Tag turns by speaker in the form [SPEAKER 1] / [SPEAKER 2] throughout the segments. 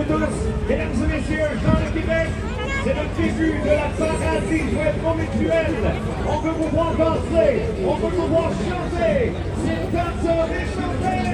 [SPEAKER 1] tous, mesdames et messieurs, Jean de Québec, c'est le début de la parade des jouets promutuels. On veut vous voir danser, on veut vous voir chanter. C'est le temps de chanter.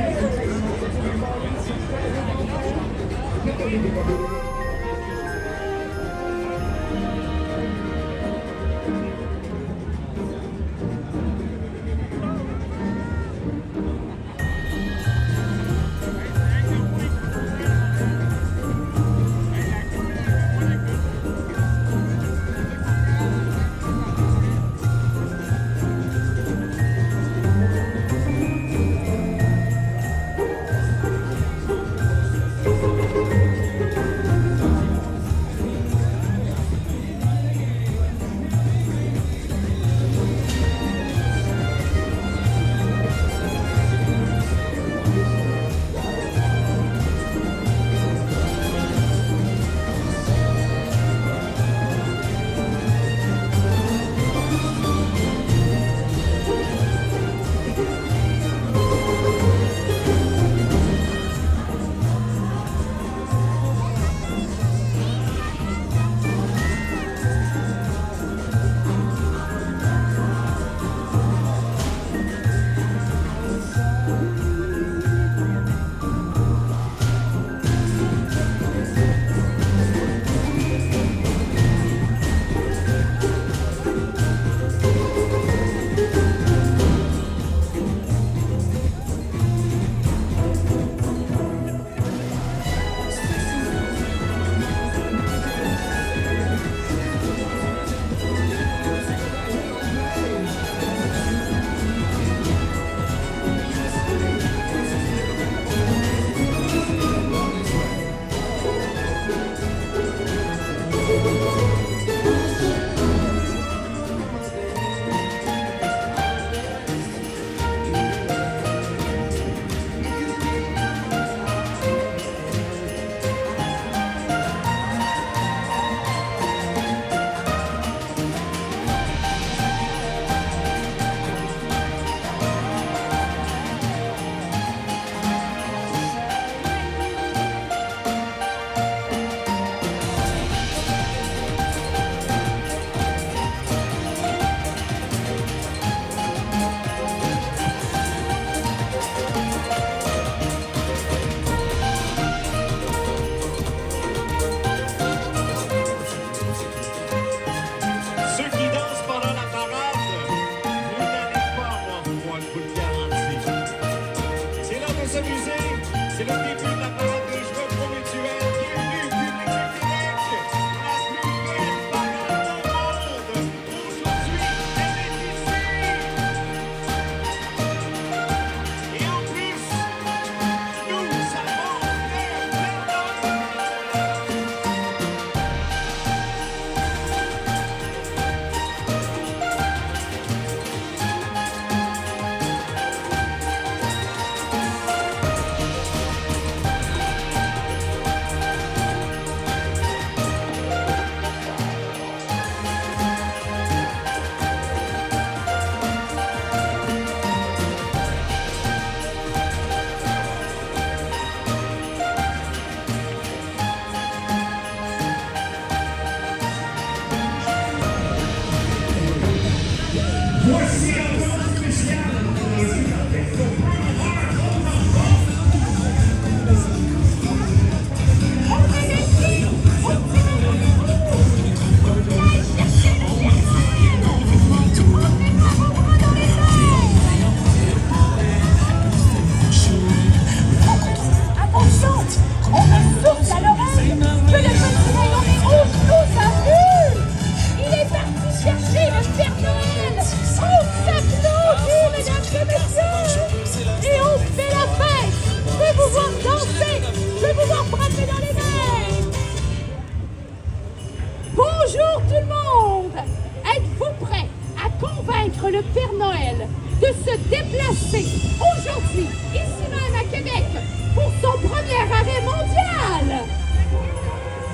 [SPEAKER 2] le Père Noël de se déplacer aujourd'hui, ici même à Québec, pour son premier arrêt mondial.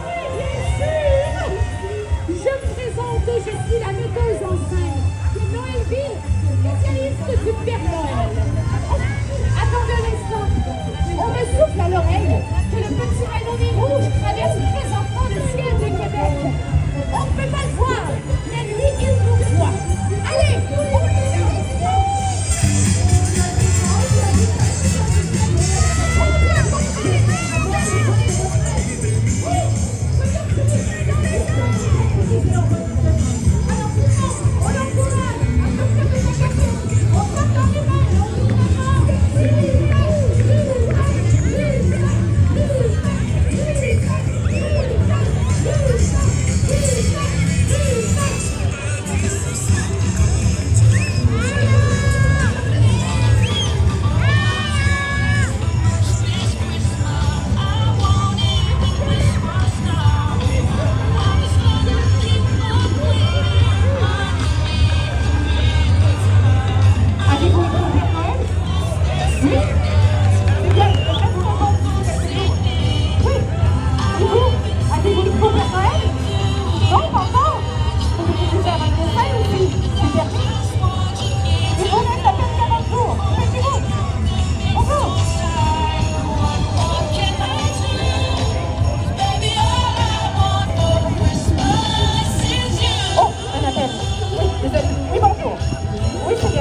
[SPEAKER 2] Oui, bien sûr. Je me présente, je suis la metteuse en scène de Noëlville, spécialiste du Père Noël. Attendez un instant, on me souffle à l'oreille que le petit rhino rouge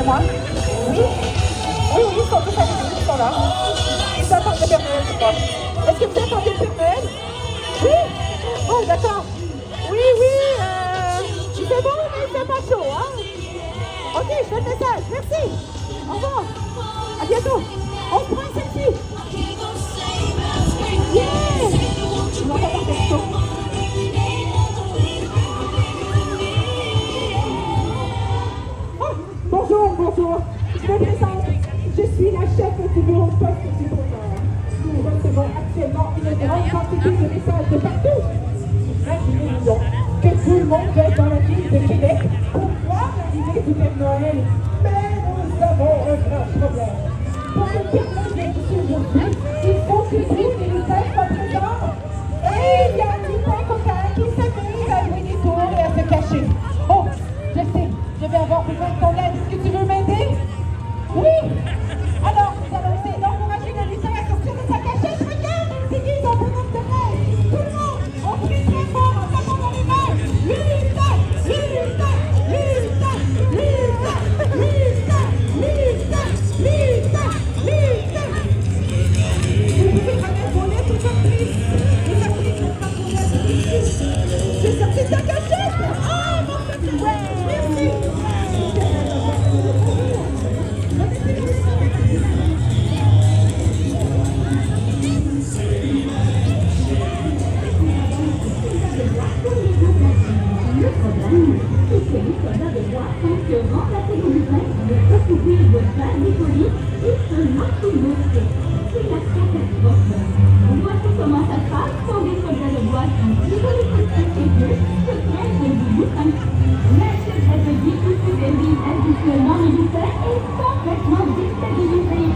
[SPEAKER 3] moi. Oui, oui, oui, ils sont tous animés, ils sont là. Ils attendent le Père Noël, je crois. Est-ce que vous attendez le Père Noël? Oui. Oh, d'accord. Oui, oui, il fait bon, mais il fait pas chaud, hein? Ok, je fais le message. Merci. Au revoir. À bientôt. On se prend un selfie. Yeah. Je m'entends par texto. Oh, bonjour, bonjour. Je me présente. Je suis la chef du bureau de poste du bonheur. Nous recevons actuellement une grande quantité de messages de partout. 1 million. Que tout le monde va être dans la ville de Québec pour voir l'arrivée du Père Noël. Mais nous avons un grand problème. Pour que le Père Noël vienne ici aujourd'hui, il faut que tous les lutins soient présents. Et il y a un lutin coquin qui s'amuse à jouer des tours et à se cacher. Oh, je sais, je vais avoir besoin de ton aide. Est-ce que tu veux m'aider? Oui. Alors, nous allons essayer d'encourager le lutin à sortir de sa cachette. Regarde, c'est qui son bonhomme de neige? Tout le monde, on crie très fort en tapant dans les mains. Lutin, lutin, lutin, lutin, lutin, lutin, lutin, lutin. Vous pouvez prendre un bonnet tout sorti. Les artistes sont pas pour j'ai sorti de sa cachette. Ah, mon petit ouais, merci.
[SPEAKER 4] Le problème, c'est que les soldats de bois pensent que remplacer les lutins de recouvrir de faire des colis et seulement sous l'autre. C'est la catastrophe. Voici comment ça se passe quand des soldats de bois qui, pour les petits et bleus, se prennent des lutins. La secrète de vie qui supervise habituellement les lutins est complètement déstabilisée.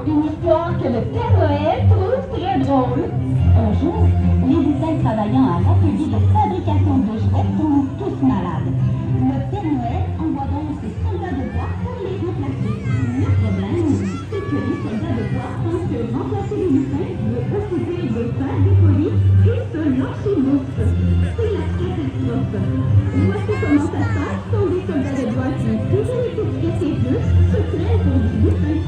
[SPEAKER 4] Une histoire que le Père Noël trouve très drôle. Un jour, les lutins travaillant à l'atelier de fabrication de jouets tombent tous malades. Le Père Noël envoie donc ses soldats de bois pour les remplacer. Le problème, c'est que les soldats de bois pensent que remplacer les lutins veut recouvrir de faire des colis et se lâcher l'autre. C'est la catastrophe. Voici comment ça se passe quand les soldats de bois qui, pour les étiquettes et bleus, se prennent pour des lutins.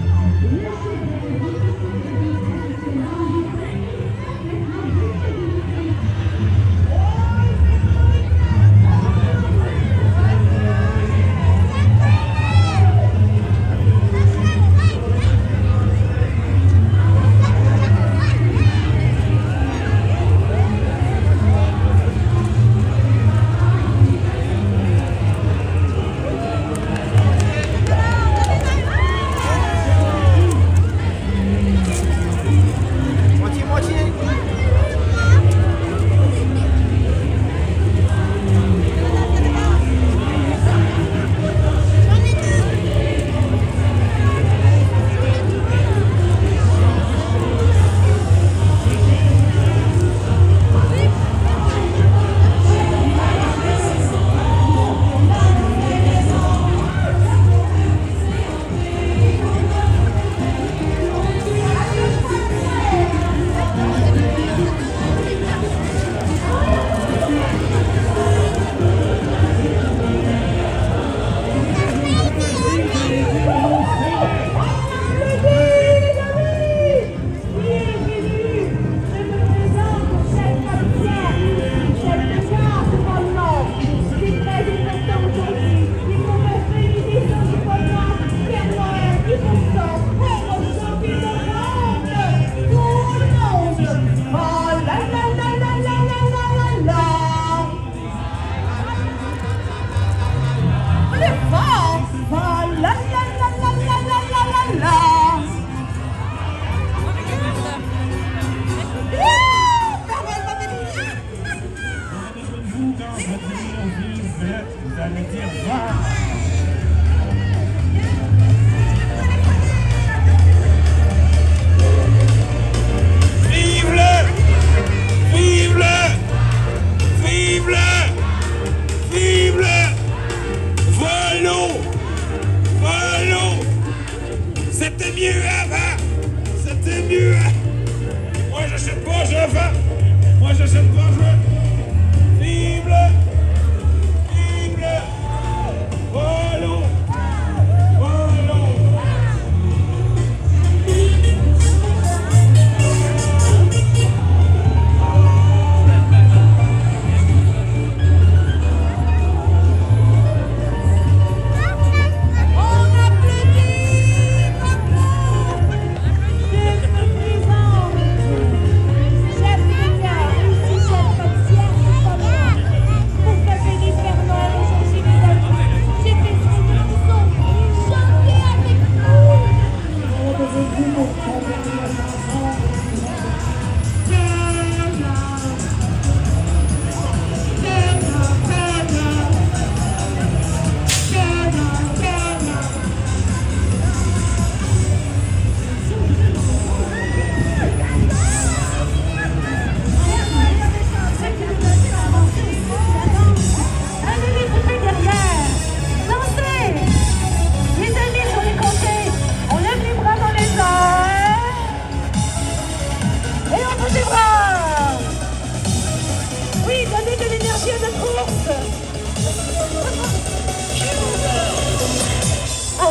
[SPEAKER 1] vive-le, vous allez dire waouh. Vive-le! Vive-le! Vive-le! Vive-le! Volons! Volons! C'était mieux avant! C'était mieux! Moi j'achète pas, je vends! Moi j'achète pas, je vends! Vive-le! Vive-le! Volons! Volons!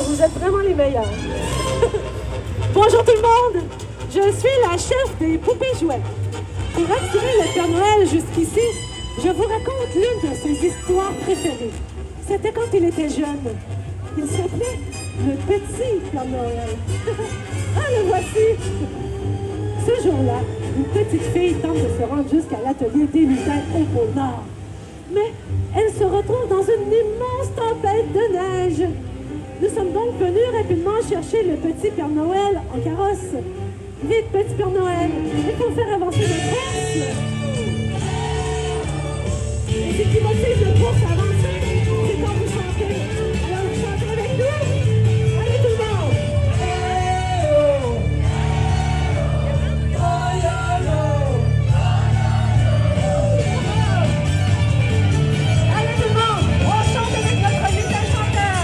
[SPEAKER 3] Vous êtes vraiment les meilleurs. Bonjour tout le monde, je suis la chef des poupées jouets. Pour attirer le Père Noël jusqu'ici, je vous raconte l'une de ses histoires préférées. C'était quand il était jeune. Il s'appelait le petit Père Noël. Ah, le voici! Ce jour-là, une petite fille tente de se rendre jusqu'à l'atelier des lutins au pôle Nord. Mais elle se retrouve dans une immense tempête de neige. Nous sommes donc venus rapidement chercher le petit Père Noël en carrosse. Vite, petit Père Noël, il faut faire avancer le course. Et ce qui motive le course à avancer, c'est quand vous chantez. Alors vous chantez avec nous. Allez tout le monde. Allez tout le monde, on chante avec notre lutin chanteur.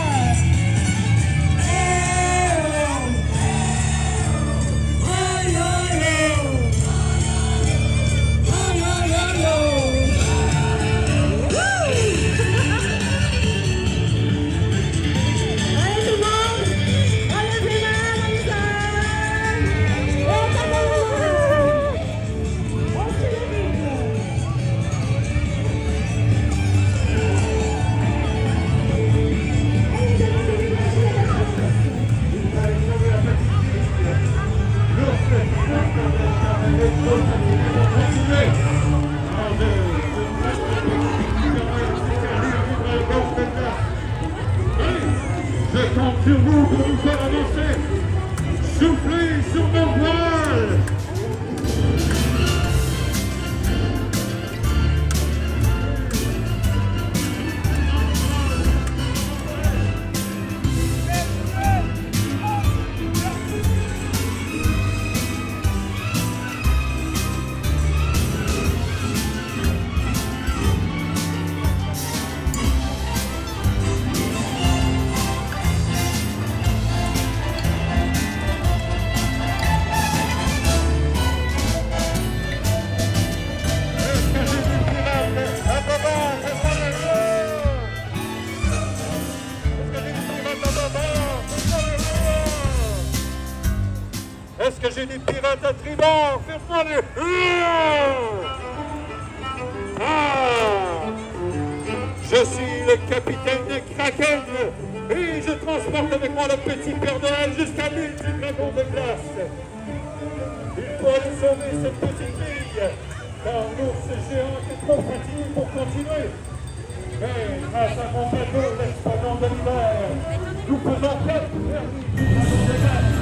[SPEAKER 1] Je compte sur vous pour nous faire avancer. Soufflez sur nos voiles. Est-ce que j'ai des pirates à tribord? Faites-moi des... Je suis le capitaine de Kraken et je transporte avec moi le petit Père Noël jusqu'à l'île du dragon de glace. Il faut aller sauver cette petite fille, car l'ours géant est trop fatigué pour continuer. Mais grâce à mon bateau, l'espadon de l'hiver, nous faisons quête vers l'île du dragon de glace.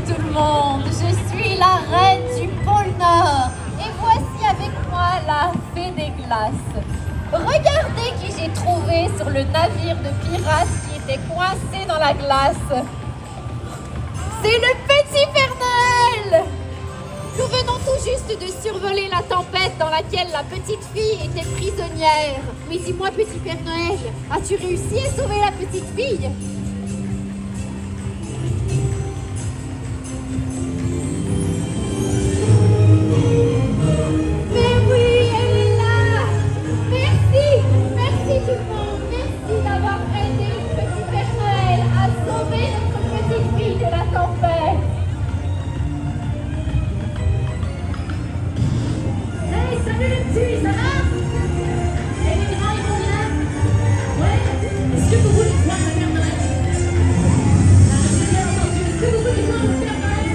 [SPEAKER 5] tout le monde, je suis la reine du pôle Nord et voici avec moi la fée des glaces. Regardez qui j'ai trouvé sur le navire de pirates qui était coincé dans la glace. C'est le petit Père Noël! Nous venons tout juste de survoler la tempête dans laquelle la petite fille était prisonnière. Mais dis-moi, petit Père Noël, as-tu réussi à sauver la petite fille? Mais oui, elle est là! Merci! Merci tout le monde! Merci d'avoir aidé le petit Père Noël à sauver notre petite fille de la tempête! Hey, salut les petits, ça va? Et les grands, ils vont bien? Ouais? Est-ce que vous voulez voir le Père Noël? J'ai bien entendu. Est-ce que vous voulez voir le Père Noël?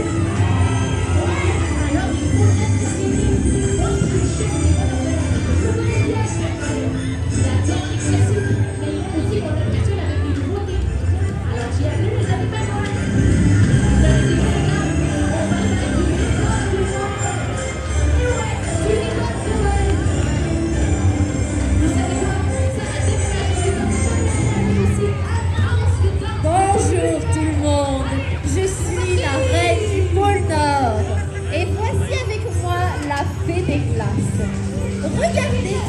[SPEAKER 5] Ouais? Alors il faut être ici. Moi, je suis le chef des volontaires. Je connais bien ce Père Noël. Il adore les classiques, mais il aime aussi qu'on l'impressionne avec des nouveautés. Alors j'ai appelé mes amis Père Noël. Vous avez dit, les gars, on va faire du hip-hop du Noël. Et ouais, du hip-hop de Noël. Vous savez quoi? Ça va déménager comme ça, mais aussi avance le temps. Bonjour tout le monde, je suis la reine du pôle Nord et voici avec moi la fée des glaces. Regardez.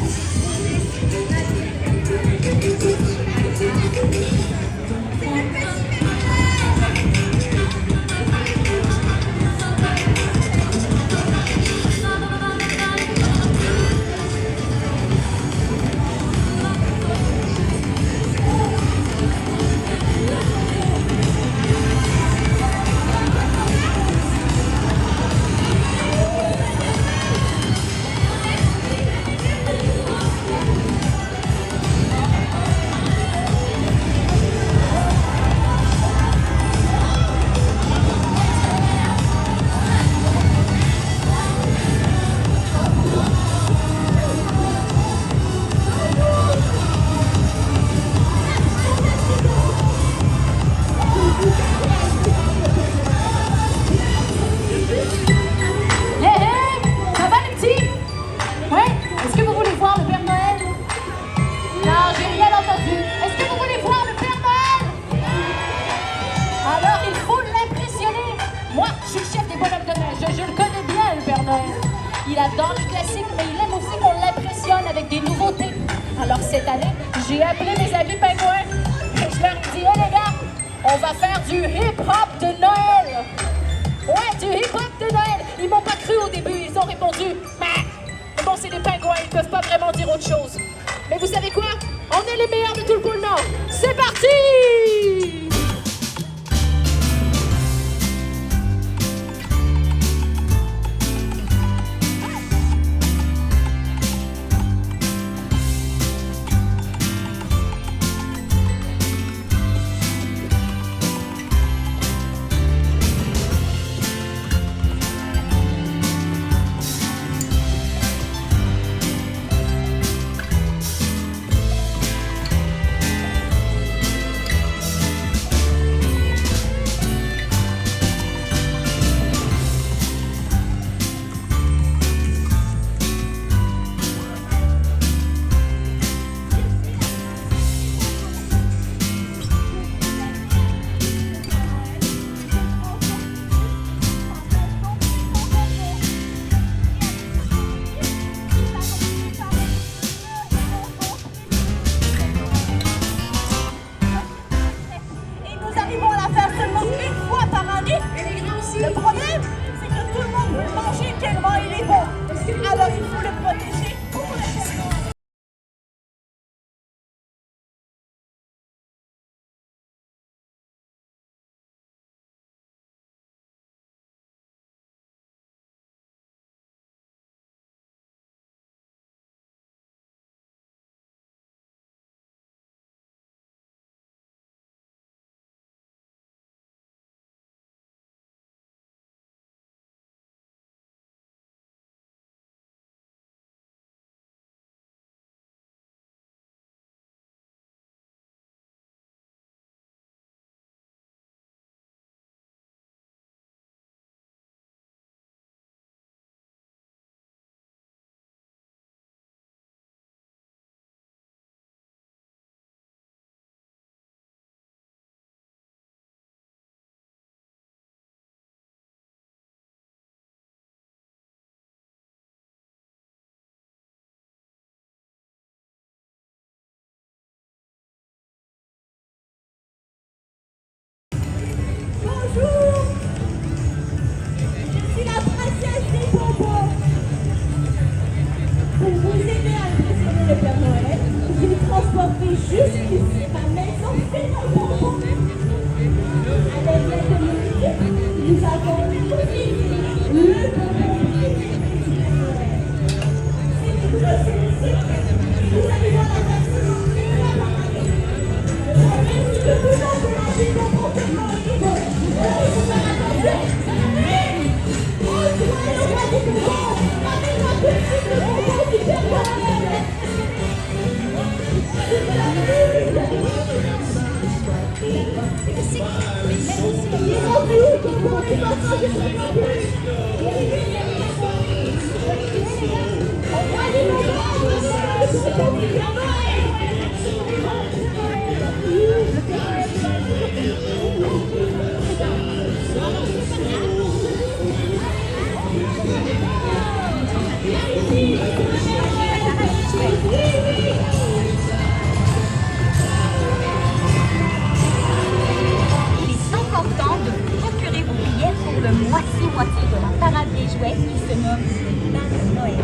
[SPEAKER 5] Ça va les petits? Ouais? Est-ce que vous voulez voir le Père Noël? Non, j'ai rien entendu. Est-ce que vous voulez voir le Père Noël? Alors il faut l'impressionner. Moi, je suis le chef des bonhommes de neige. Je le connais bien, le Père Noël. Il adore les classiques, mais il aime aussi qu'on l'impressionne avec des nouveautés. Alors cette année, j'ai appelé mes amis pingouins et je leur ai dit, hey les gars, on va faire du hip-hop de Noël. Ouais, du hip-hop de Noël. Ils m'ont pas cru au début, ils ont répondu, mais bon, c'est des pingouins, ils peuvent pas vraiment dire autre chose. Mais vous savez quoi? On est les meilleurs de tout le pôle Nord. C'est parti!
[SPEAKER 3] nous avons aussi vous allez voir la personne que vous encouragez complètement libre. Vous allez
[SPEAKER 4] Il est important de vous procurer vos billets pour le moitié-moitié de la parade des jouets qui se nomme Dans Noël.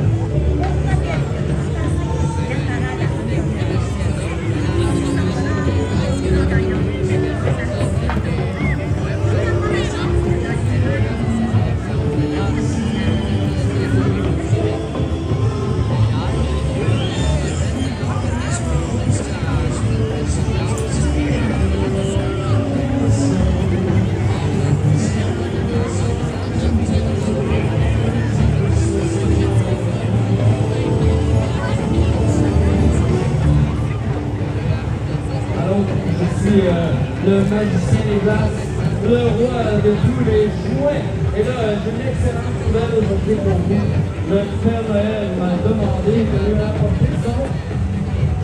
[SPEAKER 6] Le magicien des glaces, le roi de tous les jouets. Et là, j'ai une excellente nouvelle aujourd'hui pour vous. Le Père Noël m'a demandé de lui apporter son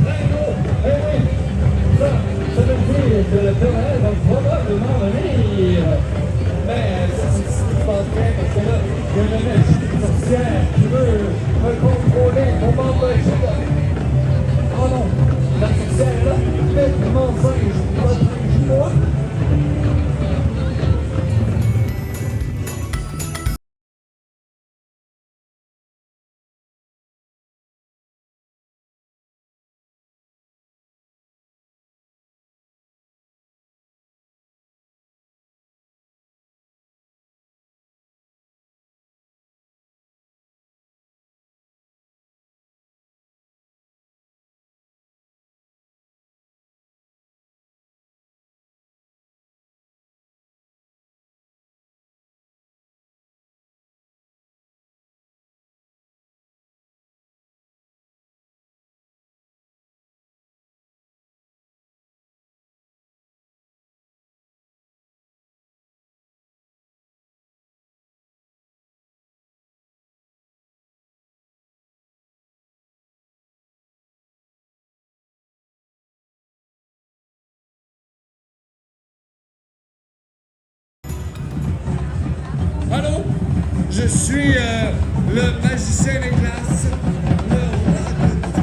[SPEAKER 6] traîneau. Eh oui, ça veut dire que le Père Noël va probablement venir. Mais ça se passe bien parce que là, il y a une magie sorcière qui veut me contrôler pour m'empêcher de... Oh non, la sorcière là, fait mon singe, moi.
[SPEAKER 7] Allô? Je suis le magicien des glaces, le roi de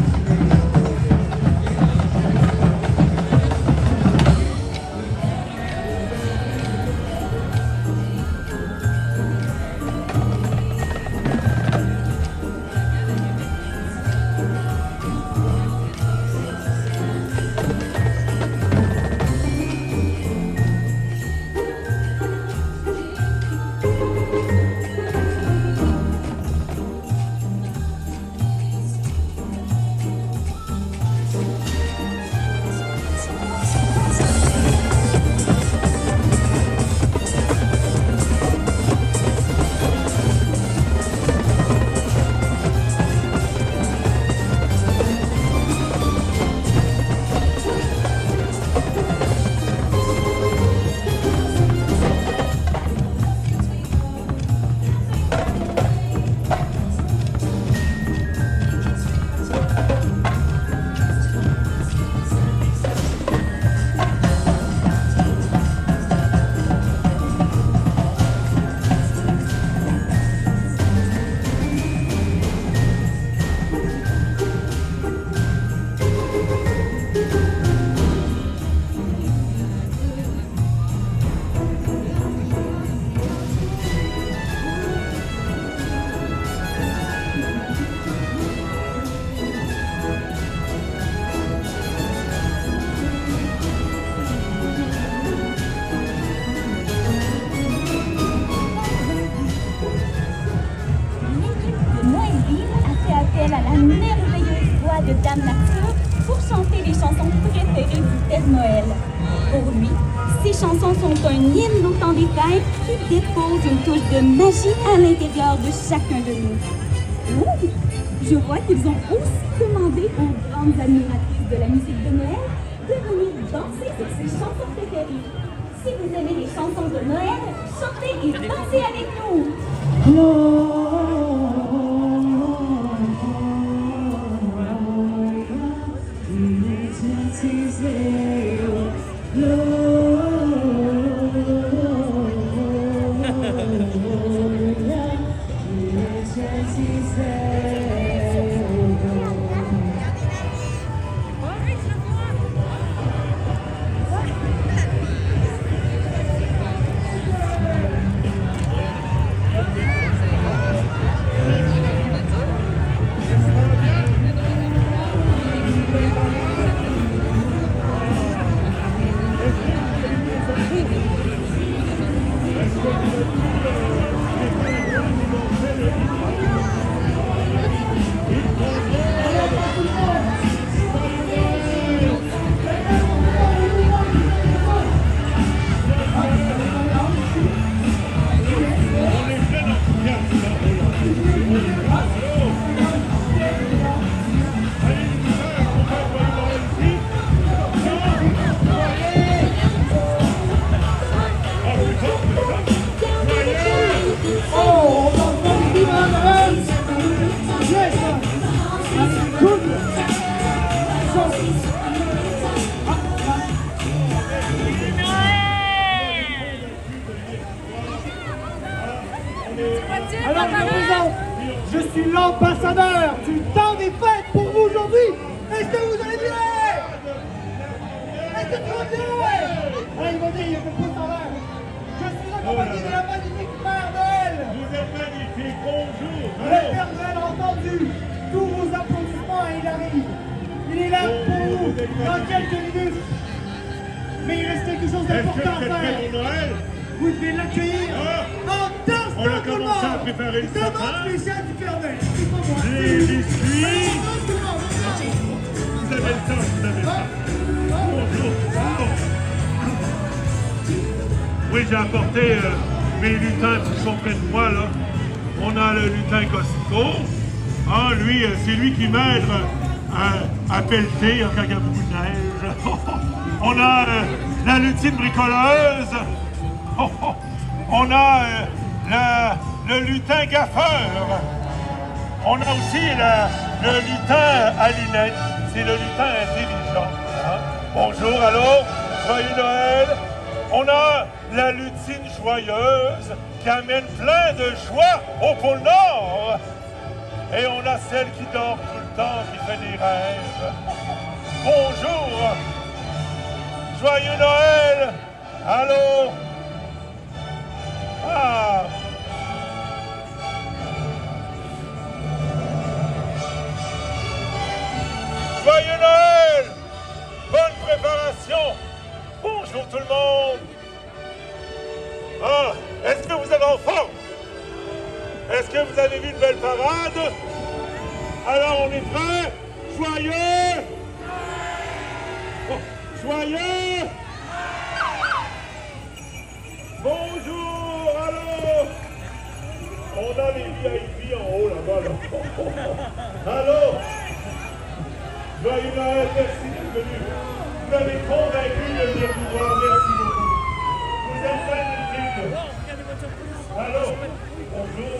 [SPEAKER 4] de Dame Nature pour chanter les chansons préférées du Père Noël. Pour lui, ces chansons sont un hymne au temps des fêtes qui dépose une touche de magie à l'intérieur de chacun de nous. Oh, je vois qu'ils ont aussi demandé aux grandes admiratrices de la musique de Noël de venir danser sur ces chansons préférées. Si vous aimez les chansons de Noël, chantez et dansez avec nous.
[SPEAKER 8] Alors je présente, je suis l'ambassadeur du temps des fêtes pour vous aujourd'hui. Est-ce que vous allez bien? Est-ce que tout va bien? Allez, ils vont dire, il y a des pouces en l'air. Je suis accompagné de la magnifique Mère Noël.
[SPEAKER 1] Vous êtes magnifique, bonjour.
[SPEAKER 8] Le Père Noël a entendu tous vos applaudissements et il arrive. Il est là pour vous dans quelques minutes. Mais il reste quelque chose d'important à faire.
[SPEAKER 1] Noël?
[SPEAKER 8] Vous devez l'accueillir en danse.
[SPEAKER 1] On a commencé à préparer le sapin.
[SPEAKER 8] Demande spéciale du Père Noël. C'est pas moi.
[SPEAKER 1] Les biscuits. Vous avez le temps, vous avez le temps. Bonjour. Oui, j'ai apporté mes lutins qui sont près de moi, là. On a le lutin Costco. Ah, lui, c'est lui qui m'aide à pelleter quand il y a beaucoup de neige. On a la lutine bricoleuse. On a le lutin gaffeur. On a aussi le lutin à lunettes. C'est le lutin intelligent. Hein? Bonjour, allô? Joyeux Noël. On a la lutine joyeuse qui amène plein de joie au pôle Nord. Et on a celle qui dort tout le temps, qui fait des rêves. Bonjour. Joyeux Noël. Allô? Ah. Joyeux Noël! Bonne préparation! Bonjour tout le monde! Ah, est-ce que vous êtes en forme? Est-ce que vous avez vu une belle parade? Alors on est prêts? Joyeux! Oh, joyeux! Bonjour! Allô? On a les VIP en haut là-bas. Là. Allô? Joyeux Noël, merci d'être venu. Vous avez convaincu de venir vous voir, merci beaucoup. Vous êtes magnifiques. Allô? Bonjour.